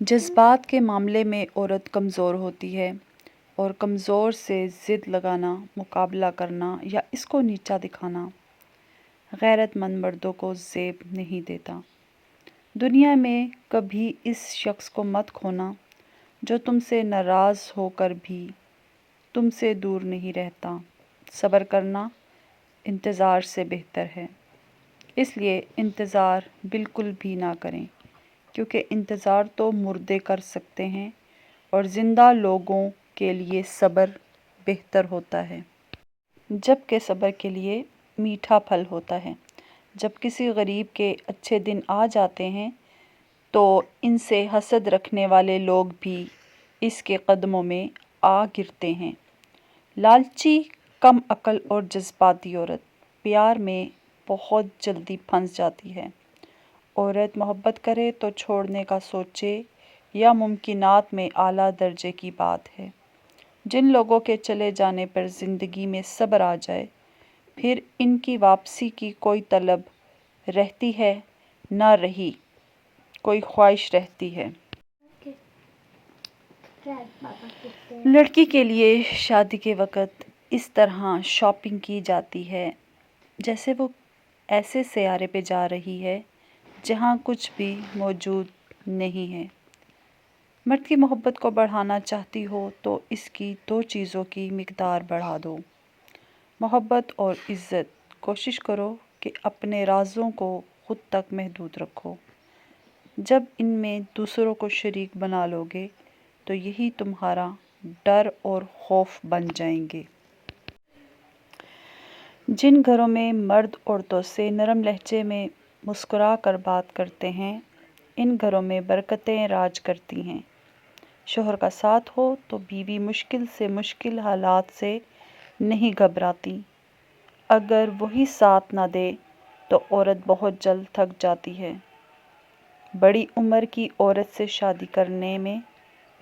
جذبات کے معاملے میں عورت کمزور ہوتی ہے اور کمزور سے ضد لگانا، مقابلہ کرنا یا اس کو نیچا دکھانا غیرت مند مردوں کو زیب نہیں دیتا۔ دنیا میں کبھی اس شخص کو مت کھونا جو تم سے ناراض ہو کر بھی تم سے دور نہیں رہتا۔ صبر کرنا انتظار سے بہتر ہے، اس لیے انتظار بالکل بھی نہ کریں، کیونکہ انتظار تو مردے کر سکتے ہیں اور زندہ لوگوں کے لیے صبر بہتر ہوتا ہے۔ جبکہ صبر کے لیے میٹھا پھل ہوتا ہے۔ جب کسی غریب کے اچھے دن آ جاتے ہیں تو ان سے حسد رکھنے والے لوگ بھی اس کے قدموں میں آ گرتے ہیں۔ لالچی، کم عقل اور جذباتی عورت پیار میں بہت جلدی پھنس جاتی ہے۔ عورت محبت کرے تو چھوڑنے کا سوچے یا ممکنات میں اعلیٰ درجے کی بات ہے۔ جن لوگوں کے چلے جانے پر زندگی میں صبر آ جائے، پھر ان کی واپسی کی کوئی طلب رہتی ہے نہ رہی کوئی خواہش رہتی ہے۔ لڑکی کے لیے شادی کے وقت اس طرح شاپنگ کی جاتی ہے جیسے وہ ایسے سیارے پہ جا رہی ہے جہاں کچھ بھی موجود نہیں ہے۔ مرد کی محبت کو بڑھانا چاہتی ہو تو اس کی دو چیزوں کی مقدار بڑھا دو، محبت اور عزت۔ کوشش کرو کہ اپنے رازوں کو خود تک محدود رکھو۔ جب ان میں دوسروں کو شریک بنا لو گے تو یہی تمہارا ڈر اور خوف بن جائیں گے۔ جن گھروں میں مرد عورتوں سے نرم لہجے میں مسکرا کر بات کرتے ہیں، ان گھروں میں برکتیں راج کرتی ہیں۔ شوہر کا ساتھ ہو تو بیوی مشکل سے مشکل حالات سے نہیں گھبراتی۔ اگر وہی ساتھ نہ دے تو عورت بہت جلد تھک جاتی ہے۔ بڑی عمر کی عورت سے شادی کرنے میں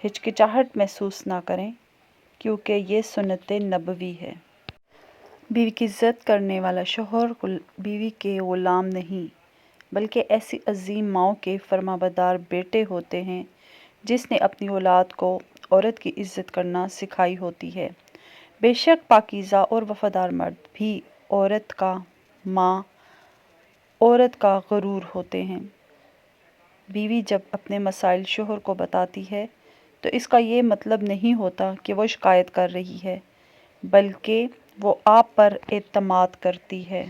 ہچکچاہٹ محسوس نہ کریں، کیونکہ یہ سنت نبوی ہے۔ بیوی کی عزت کرنے والا شوہر بیوی کے غلام نہیں بلکہ ایسی عظیم ماؤں کے فرمانبردار بیٹے ہوتے ہیں جس نے اپنی اولاد کو عورت کی عزت کرنا سکھائی ہوتی ہے۔ بے شک پاکیزہ اور وفادار مرد بھی عورت کا ماں، عورت کا غرور ہوتے ہیں۔ بیوی جب اپنے مسائل شوہر کو بتاتی ہے تو اس کا یہ مطلب نہیں ہوتا کہ وہ شکایت کر رہی ہے، بلکہ وہ آپ پر اعتماد کرتی ہے۔